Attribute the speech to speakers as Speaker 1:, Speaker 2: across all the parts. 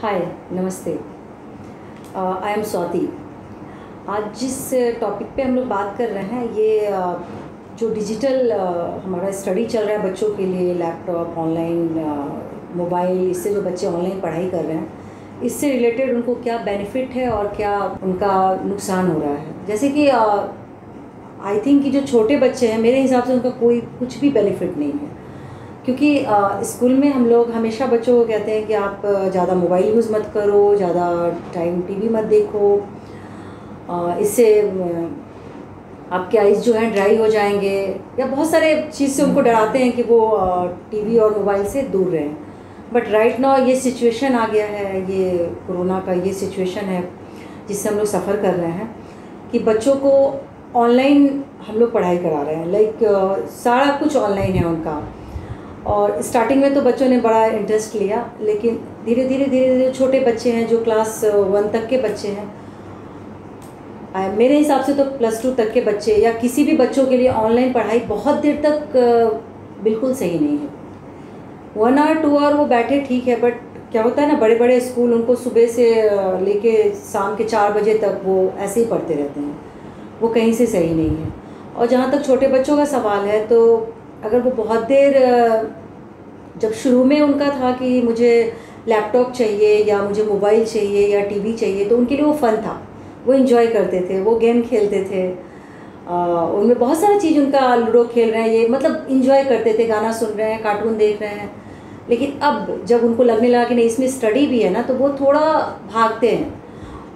Speaker 1: हाय, नमस्ते। I am Swati. आज जिस टॉपिक पे हम लोग बात कर रहे हैं ये जो डिजिटल हमारा स्टडी चल रहा है बच्चों के लिए, लैपटॉप, ऑनलाइन मोबाइल, इससे जो बच्चे ऑनलाइन पढ़ाई कर रहे हैं, इससे रिलेटेड उनको क्या बेनिफिट है और क्या उनका नुकसान हो रहा है। जैसे कि आई थिंक कि जो छोटे बच्चे हैं, मेरे हिसाब से उनका कोई कुछ भी बेनिफिट नहीं है, क्योंकि स्कूल में हम लोग हमेशा बच्चों को कहते हैं कि आप ज़्यादा मोबाइल यूज़ मत करो, ज़्यादा टाइम टीवी मत देखो, इससे आपके आइज़ जो हैं ड्राई हो जाएंगे, या बहुत सारे चीज़ से उनको डराते हैं कि वो टीवी और मोबाइल से दूर रहें। बट राइट नाउ ये सिचुएशन आ गया है, ये कोरोना का ये सिचुएशन है जिससे हम लोग सफ़र कर रहे हैं कि बच्चों को ऑनलाइन हम लोग पढ़ाई करा रहे हैं। लाइक सारा कुछ ऑनलाइन है उनका। और स्टार्टिंग में तो बच्चों ने बड़ा इंटरेस्ट लिया, लेकिन धीरे धीरे छोटे बच्चे हैं जो क्लास 1 तक के बच्चे हैं, मेरे हिसाब से तो +2 तक के बच्चे या किसी भी बच्चों के लिए ऑनलाइन पढ़ाई बहुत देर तक बिल्कुल सही नहीं है। 1 आवर 2 आवर वो बैठे ठीक है, बट क्या होता है ना, बड़े बड़े स्कूल उनको सुबह से लेके शाम के 4 बजे तक वो ऐसे ही पढ़ते रहते हैं, वो कहीं से सही नहीं है। और जहाँ तक छोटे बच्चों का सवाल है, तो अगर वो बहुत देर, जब शुरू में उनका था कि मुझे लैपटॉप चाहिए या मुझे मोबाइल चाहिए या टीवी चाहिए, तो उनके लिए वो फ़न था, वो इन्जॉय करते थे, वो गेम खेलते थे, उनमें बहुत सारा चीज़, उनका लूडो खेल रहे हैं, ये मतलब इन्जॉय करते थे, गाना सुन रहे हैं, कार्टून देख रहे हैं। लेकिन अब जब उनको लगने लगा कि नहीं इसमें स्टडी भी है ना, तो वो थोड़ा भागते हैं,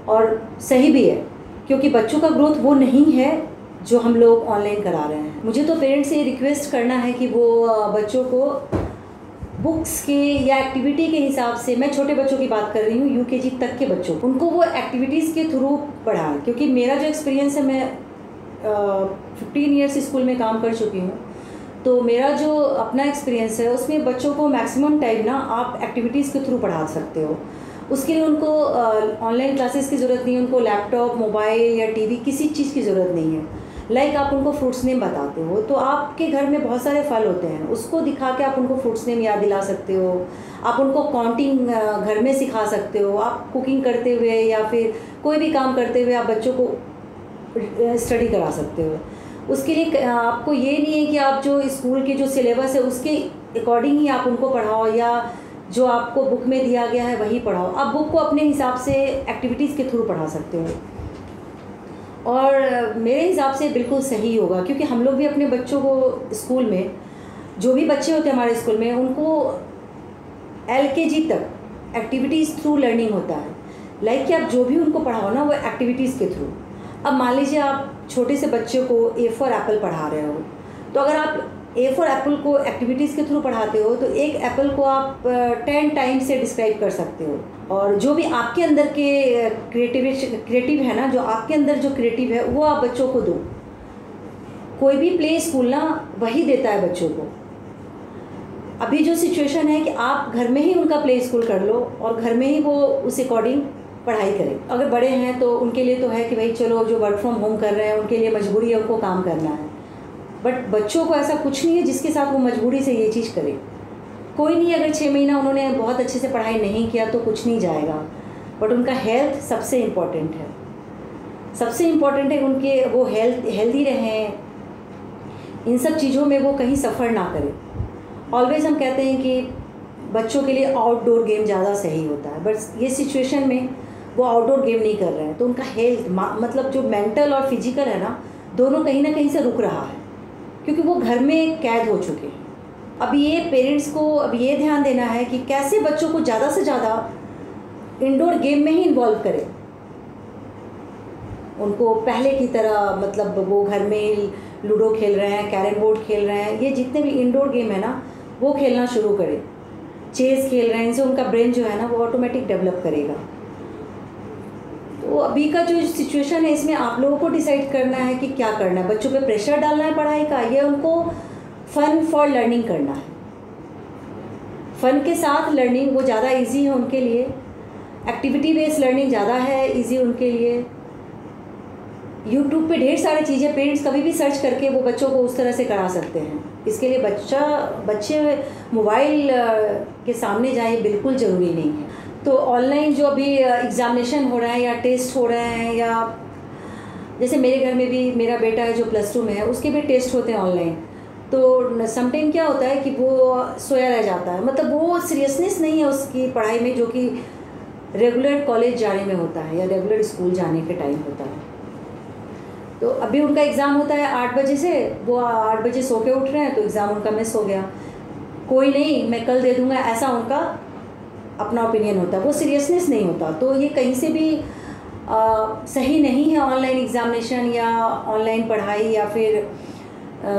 Speaker 1: और सही भी है, क्योंकि बच्चों का ग्रोथ वो नहीं है जो हम लोग ऑनलाइन करा रहे हैं। मुझे तो पेरेंट्स से ये रिक्वेस्ट करना है कि वो बच्चों को बुक्स के या एक्टिविटी के हिसाब से, मैं छोटे बच्चों की बात कर रही हूँ, यूकेजी तक के बच्चों को, उनको वो एक्टिविटीज़ के थ्रू पढ़ाएं। क्योंकि मेरा जो एक्सपीरियंस है, मैं 15 ईयर्स स्कूल में काम कर चुकी हूँ, तो मेरा जो अपना एक्सपीरियंस है उसमें बच्चों को मैक्सिमम टाइम ना आप एक्टिविटीज़ के थ्रू पढ़ा सकते हो। उसके लिए उनको ऑनलाइन क्लासेस की ज़रूरत नहीं है, उनको लैपटॉप, मोबाइल या टीवी किसी चीज़ की ज़रूरत नहीं है। लाइक आप उनको फ्रूट्स नेम बताते हो, तो आपके घर में बहुत सारे फल होते हैं, उसको दिखा के आप उनको फ्रूट्स नेम याद दिला सकते हो। आप उनको काउंटिंग घर में सिखा सकते हो। आप कुकिंग करते हुए या फिर कोई भी काम करते हुए आप बच्चों को स्टडी करा सकते हो। उसके लिए आपको ये नहीं है कि आप जो स्कूल के जो सिलेबस है उसके अकॉर्डिंग ही आप उनको पढ़ाओ, या जो आपको बुक में दिया गया है वही पढ़ाओ। आप बुक को अपने हिसाब से एक्टिविटीज़ के थ्रू पढ़ा सकते हो, और मेरे हिसाब से बिल्कुल सही होगा। क्योंकि हम लोग भी अपने बच्चों को स्कूल में, जो भी बच्चे होते हैं हमारे स्कूल में, उनको LKG तक एक्टिविटीज़ थ्रू लर्निंग होता है। लाइक कि आप जो भी उनको पढ़ाओ ना, वो एक्टिविटीज़ के थ्रू। अब मान लीजिए आप छोटे से बच्चे को A फॉर एप्पल पढ़ा रहे हो, तो अगर आप A फॉर एप्पल को एक्टिविटीज़ के थ्रू पढ़ाते हो, तो एक एप्पल को आप 10 टाइम से डिस्क्राइब कर सकते हो। और जो भी आपके अंदर के क्रिएटिव है ना, जो आपके अंदर जो क्रिएटिव है, वो आप बच्चों को दो। कोई भी प्ले स्कूल ना वही देता है बच्चों को। अभी जो सिचुएशन है कि आप घर में ही उनका प्ले स्कूल कर लो, और घर में ही वो उस अकॉर्डिंग पढ़ाई करें। अगर बड़े हैं तो उनके लिए तो है कि भाई चलो, जो वर्क फ्रॉम होम कर रहे हैं उनके लिए मजबूरी है, उनको काम करना है। बट बच्चों को ऐसा कुछ नहीं है जिसके साथ वो मजबूरी से ये चीज़ करें। कोई नहीं, अगर 6 महीना उन्होंने बहुत अच्छे से पढ़ाई नहीं किया तो कुछ नहीं जाएगा, बट उनका हेल्थ सबसे इम्पॉर्टेंट है। सबसे इम्पॉर्टेंट है उनके वो हेल्दी रहें, इन सब चीज़ों में वो कहीं सफ़र ना करें। ऑलवेज हम कहते हैं कि बच्चों के लिए आउटडोर गेम ज़्यादा सही होता है, बट ये सिचुएशन में वो आउटडोर गेम नहीं कर रहे हैं, तो उनका हेल्थ मतलब जो मेंटल और फिजिकल है ना, दोनों कहीं ना कहीं से रुक रहा है, क्योंकि वो घर में कैद हो चुके हैं। अब ये पेरेंट्स को अब ये ध्यान देना है कि कैसे बच्चों को ज़्यादा से ज़्यादा इंडोर गेम में ही इन्वॉल्व करें। उनको पहले की तरह, मतलब वो घर में लूडो खेल रहे हैं, कैरम बोर्ड खेल रहे हैं, ये जितने भी इंडोर गेम है ना, वो खेलना शुरू करें। चेस खेल रहे हैं, इनसे उनका ब्रेन जो है ना वो ऑटोमेटिक डेवलप करेगा। तो अभी का जो सिचुएशन है, इसमें आप लोगों को डिसाइड करना है कि क्या करना है। बच्चों पे प्रेशर डालना है पढ़ाई का, या उनको फ़न फॉर लर्निंग करना है। फ़न के साथ लर्निंग वो ज़्यादा इजी है उनके लिए, एक्टिविटी बेस्ड लर्निंग ज़्यादा है इजी उनके लिए। यूट्यूब पे ढेर सारी चीज़ें पेरेंट्स कभी भी सर्च करके वो बच्चों को उस तरह से करा सकते हैं। इसके लिए बच्चे मोबाइल के सामने जाए बिल्कुल ज़रूरी नहीं है। तो ऑनलाइन जो अभी एग्ज़ामिनेशन हो रहा है या टेस्ट हो रहे हैं, या जैसे मेरे घर में भी मेरा बेटा है जो +2 में है, उसके भी टेस्ट होते हैं ऑनलाइन। तो समटाइम क्या होता है कि वो सोया रह जाता है, मतलब वो सीरियसनेस नहीं है उसकी पढ़ाई में जो कि रेगुलर कॉलेज जाने में होता है या रेगुलर स्कूल जाने के टाइम होता है। तो अभी उनका एग्ज़ाम होता है 8 बजे से, वो 8 बजे सो के उठ रहे हैं, तो एग्ज़ाम उनका मिस हो गया, कोई नहीं मैं कल दे दूँगा, ऐसा उनका अपना ओपिनियन होता है, वो सीरियसनेस नहीं होता। तो ये कहीं से भी सही नहीं है ऑनलाइन एग्ज़ामिनेशन या ऑनलाइन पढ़ाई या फिर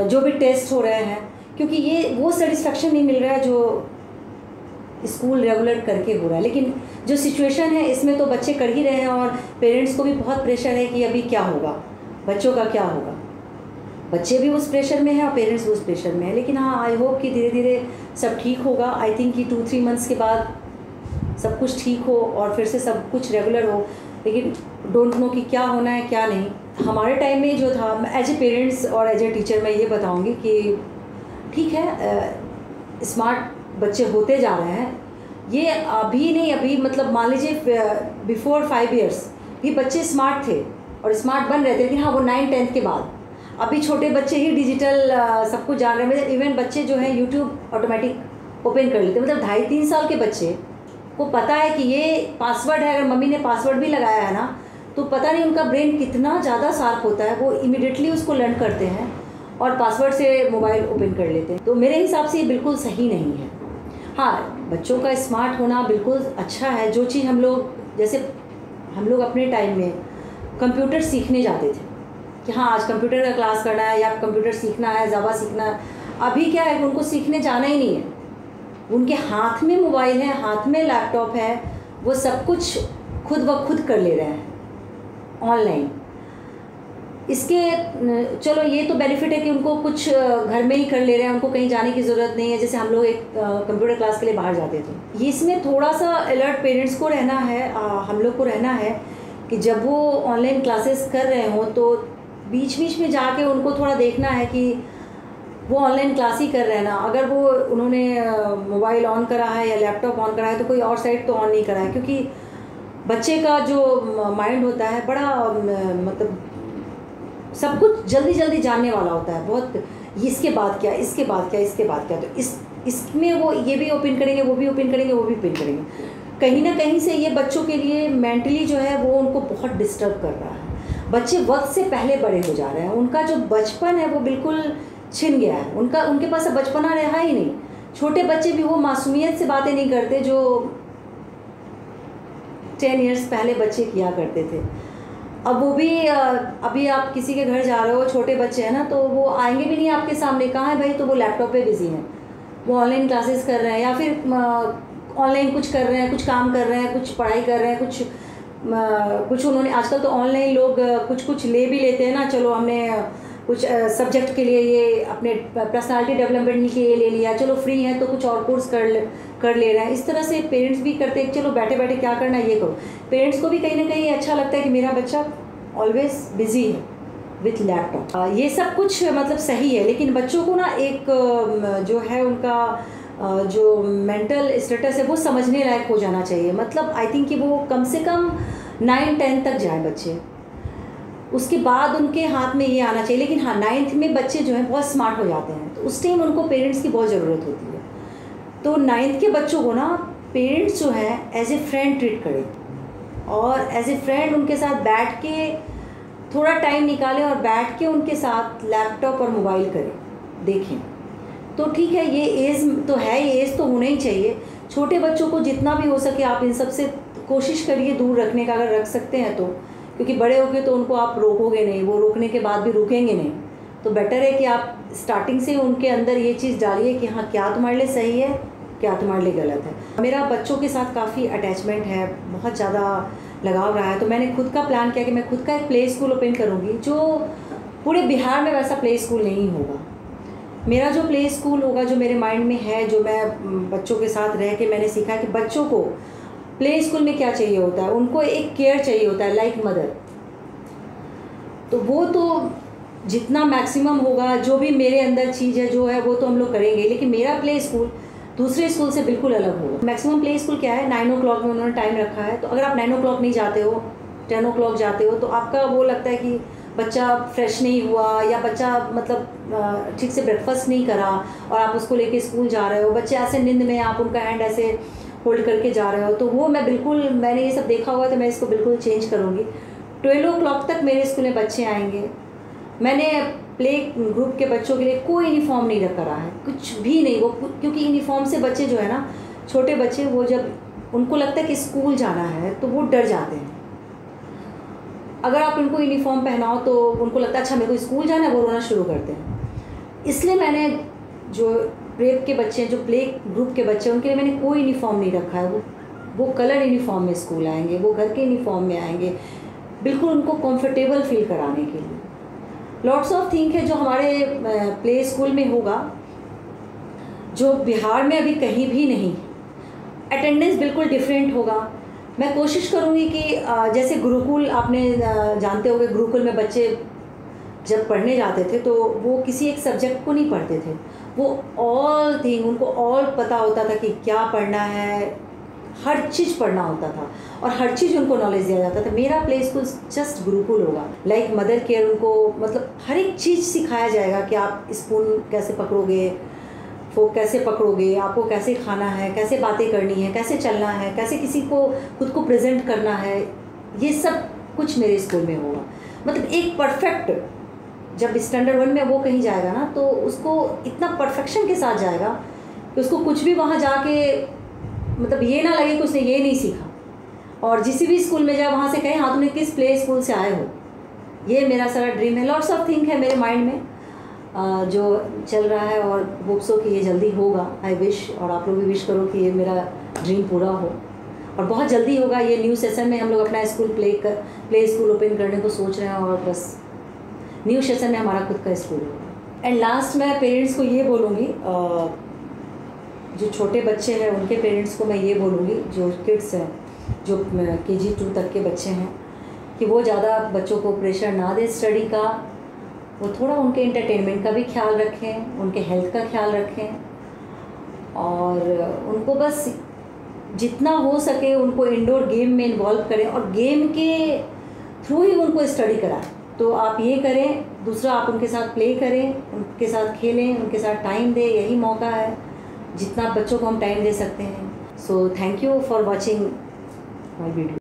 Speaker 1: जो भी टेस्ट हो रहे हैं, क्योंकि ये वो सेटिस्फेक्शन नहीं मिल रहा है जो स्कूल रेगुलर करके हो रहा है। लेकिन जो सिचुएशन है इसमें तो बच्चे कर ही रहे हैं और पेरेंट्स को भी बहुत प्रेशर है कि अभी क्या होगा, बच्चों का क्या होगा। बच्चे भी उस प्रेशर में हैं और पेरेंट्स भी उस प्रेशर में हैं। लेकिन हाँ, आई होप कि धीरे धीरे सब ठीक होगा। आई थिंक कि 2-3 मंथ्स के बाद सब कुछ ठीक हो और फिर से सब कुछ रेगुलर हो। लेकिन डोंट नो कि क्या होना है क्या नहीं। हमारे टाइम में जो था, एज ए पेरेंट्स और एज ए टीचर मैं ये बताऊंगी कि ठीक है, स्मार्ट बच्चे होते जा रहे हैं, ये अभी नहीं, अभी मतलब मान लीजिए बिफोर 5 इयर्स ये बच्चे स्मार्ट थे और स्मार्ट बन रहे थे। लेकिन हाँ, वो 9-10 के बाद अभी छोटे बच्चे ही डिजिटल सब कुछ जान रहे हैं। मतलब इवन बच्चे जो हैं यूट्यूब ऑटोमेटिक ओपन कर लेते हैं। मतलब 2.5-3 साल के बच्चे को पता है कि ये पासवर्ड है, अगर मम्मी ने पासवर्ड भी लगाया है ना, तो पता नहीं उनका ब्रेन कितना ज़्यादा शार्प होता है, वो इमिडिएटली उसको लर्न करते हैं और पासवर्ड से मोबाइल ओपन कर लेते हैं। तो मेरे हिसाब से ये बिल्कुल सही नहीं है। हाँ, बच्चों का स्मार्ट होना बिल्कुल अच्छा है। जो चीज़ हम लोग, जैसे हम लोग अपने टाइम में कंप्यूटर सीखने जाते थे कि हाँ आज कंप्यूटर का क्लास करना है या कंप्यूटर सीखना है, जावा सीखना है। अभी क्या है, उनको सीखने जाना ही नहीं है, उनके हाथ में मोबाइल है, हाथ में लैपटॉप है, वो सब कुछ खुद ब खुद कर ले रहे हैं ऑनलाइन। इसके चलो ये तो बेनिफिट है कि उनको कुछ घर में ही कर ले रहे हैं, उनको कहीं जाने की ज़रूरत नहीं है। जैसे हम लोग एक कंप्यूटर क्लास के लिए बाहर जाते थे। ये इसमें थोड़ा सा अलर्ट पेरेंट्स को रहना है, हम लोग को रहना है कि जब वो ऑनलाइन क्लासेस कर रहे हों तो बीच बीच में जाके उनको थोड़ा देखना है कि वो ऑनलाइन क्लास ही कर रहे हैं ना। अगर वो उन्होंने मोबाइल ऑन करा है या लैपटॉप ऑन करा है तो कोई और साइड तो ऑन नहीं करा है, क्योंकि बच्चे का जो माइंड होता है बड़ा मतलब सब कुछ जल्दी जल्दी जानने वाला होता है बहुत। इसके बाद क्या, इसके बाद क्या, इसके बाद क्या, तो इसमें वो ये भी ओपन करेंगे, वो भी ओपन करेंगे, वो भी ओपन करेंगे। कहीं ना कहीं से ये बच्चों के लिए मेंटली जो है वो उनको बहुत डिस्टर्ब कर रहा है। बच्चे वक्त से पहले बड़े हो जा रहे हैं, उनका जो बचपन है वो बिल्कुल छिन गया है, उनके पास बचपना रहा ही नहीं। छोटे बच्चे भी वो मासूमियत से बातें नहीं करते जो 10 इयर्स पहले बच्चे किया करते थे। अब वो भी अभी आप किसी के घर जा रहे हो, छोटे बच्चे हैं ना, तो वो आएंगे भी नहीं आपके सामने, कहाँ है भाई, तो वो लैपटॉप पे बिजी हैं, वो ऑनलाइन क्लासेस कर रहे हैं या फिर ऑनलाइन कुछ कर रहे हैं, कुछ काम कर रहे हैं, कुछ पढ़ाई कर रहे हैं, कुछ उन्होंने आजकल तो ऑनलाइन लोग कुछ ले भी लेते हैं ना। चलो हमने कुछ सब्जेक्ट के लिए ये अपने पर्सनालिटी डेवलपमेंट के लिए ले लिया, चलो फ्री है तो कुछ और कोर्स कर ले रहे हैं। इस तरह से पेरेंट्स भी करते हैं, चलो बैठे बैठे क्या करना है ये करो। पेरेंट्स को भी कहीं ना कहीं अच्छा लगता है कि मेरा बच्चा ऑलवेज बिजी है विथ लैपटॉप। ये सब कुछ मतलब सही है, लेकिन बच्चों को ना एक जो है उनका जो मेंटल स्टेटस है वो समझने लायक हो जाना चाहिए। मतलब आई थिंक कि वो कम से कम 9-10 तक जाए बच्चे, उसके बाद उनके हाथ में ये आना चाहिए। लेकिन हाँ, 9th में बच्चे जो हैं बहुत स्मार्ट हो जाते हैं, तो उस टाइम उनको पेरेंट्स की बहुत ज़रूरत होती है। तो 9th के बच्चों को ना पेरेंट्स जो है एज ए फ्रेंड ट्रीट करें और एज ए फ्रेंड उनके साथ बैठ के थोड़ा टाइम निकालें और बैठ के उनके साथ लैपटॉप और मोबाइल करें, देखें। तो ठीक है, ये एज तो है, ये एज तो होना ही चाहिए। छोटे बच्चों को जितना भी हो सके आप इन सब से कोशिश करिए दूर रखने का, अगर रख सकते हैं तो, क्योंकि बड़े हो गए तो उनको आप रोकोगे नहीं, वो रोकने के बाद भी रुकेंगे नहीं। तो बेटर है कि आप स्टार्टिंग से उनके अंदर ये चीज़ डालिए कि हाँ क्या तुम्हारे लिए सही है, क्या तुम्हारे लिए गलत है। मेरा बच्चों के साथ काफ़ी अटैचमेंट है, बहुत ज़्यादा लगाव रहा है, तो मैंने खुद का प्लान किया कि मैं खुद का एक प्ले स्कूल ओपन करूँगी, जो पूरे बिहार में वैसा प्ले स्कूल नहीं होगा। मेरा जो प्ले स्कूल होगा, जो मेरे माइंड में है, जो मैं बच्चों के साथ रह के मैंने सीखा कि बच्चों को प्ले स्कूल में क्या चाहिए होता है, उनको एक केयर चाहिए होता है लाइक मदर। तो वो तो जितना मैक्सिमम होगा, जो भी मेरे अंदर चीज़ है जो है वो तो हम लोग करेंगे। लेकिन मेरा प्ले स्कूल दूसरे स्कूल से बिल्कुल अलग होगा। मैक्सिमम प्ले स्कूल क्या है, 9 o'clock में उन्होंने टाइम रखा है, तो अगर आप 9 o'clock नहीं जाते हो, 10 o'clock जाते हो, तो आपका वो लगता है कि बच्चा फ्रेश नहीं हुआ, या बच्चा मतलब ठीक से ब्रेकफास्ट नहीं करा और आप उसको लेके स्कूल जा रहे हो, बच्चे ऐसे नींद में आप उनका हैंड ऐसे होल्ड करके जा रहे हो, तो वो मैंने ये सब देखा हुआ है, तो मैं इसको बिल्कुल चेंज करूँगी। 12 o'clock तक मेरे स्कूल में बच्चे आएंगे। मैंने प्ले ग्रुप के बच्चों के लिए कोई यूनिफॉर्म नहीं करा है, कुछ भी नहीं। वो क्योंकि यूनिफॉर्म से बच्चे जो है ना, छोटे बच्चे, वो जब उनको लगता है कि स्कूल जाना है तो वो डर जाते हैं। अगर आप उनको यूनिफॉर्म पहनाओ तो उनको लगता है अच्छा मेरे को स्कूल जाना है, वो रोना शुरू करते हैं। इसलिए मैंने जो प्रेप के बच्चे हैं, जो प्ले ग्रुप के बच्चे हैं, उनके लिए मैंने कोई यूनिफॉर्म नहीं रखा है। वो कलर यूनिफॉर्म में स्कूल आएंगे, वो घर के यूनिफॉर्म में आएंगे, बिल्कुल उनको कंफर्टेबल फील कराने के लिए। लॉट्स ऑफ थिंग है जो हमारे प्ले स्कूल में होगा, जो बिहार में अभी कहीं भी नहीं। अटेंडेंस बिल्कुल डिफरेंट होगा। मैं कोशिश करूँगी कि जैसे गुरुकुल, आपने जानते होंगे, गुरुकुल में बच्चे जब पढ़ने जाते थे तो वो किसी एक सब्जेक्ट को नहीं पढ़ते थे, वो ऑल थिंग, उनको ऑल पता होता था कि क्या पढ़ना है, हर चीज़ पढ़ना होता था और हर चीज़ उनको नॉलेज दिया जाता था। मेरा प्ले स्कूल जस्ट गुरुकुल होगा, लाइक मदर केयर, उनको मतलब हर एक चीज़ सिखाया जाएगा कि आप स्पून कैसे पकड़ोगे, फोक कैसे पकड़ोगे, आपको कैसे खाना है, कैसे बातें करनी है, कैसे चलना है, कैसे किसी को खुद को प्रेजेंट करना है, ये सब कुछ मेरे स्कूल में होगा। मतलब एक परफेक्ट, जब स्टैंडर्ड 1 में वो कहीं जाएगा ना, तो उसको इतना परफेक्शन के साथ जाएगा कि उसको कुछ भी वहाँ जाके मतलब ये ना लगे कि उसने ये नहीं सीखा। और जिस भी स्कूल में जाए वहाँ से कहें हाँ तुमने किस प्ले स्कूल से आए हो। ये मेरा सारा ड्रीम है। लॉट्स ऑफ थिंग है मेरे माइंड में जो चल रहा है, और होप्स हो कि ये जल्दी होगा। आई विश, और आप लोग भी विश करो कि ये मेरा ड्रीम पूरा हो, और बहुत जल्दी होगा। ये न्यू सेशन में हम लोग अपना स्कूल प्ले स्कूल ओपन करने को सोच रहे हैं, और बस न्यू सेशन में हमारा खुद का स्कूल होगा। एंड लास्ट मैं पेरेंट्स को ये बोलूँगी, जो छोटे बच्चे हैं उनके पेरेंट्स को मैं ये बोलूँगी, जो किड्स हैं, जो KG 2 तक के बच्चे हैं, कि वो ज़्यादा बच्चों को प्रेशर ना दें स्टडी का। वो थोड़ा उनके एंटरटेनमेंट का भी ख्याल रखें, उनके हेल्थ का ख्याल रखें, और उनको बस जितना हो सके उनको इंडोर गेम में इन्वॉल्व करें, और गेम के थ्रू ही उनको स्टडी कराएं। तो आप ये करें, दूसरा आप उनके साथ प्ले करें, उनके साथ खेलें, उनके साथ टाइम दें। यही मौका है जितना बच्चों को हम टाइम दे सकते हैं। So thank you for watching my video.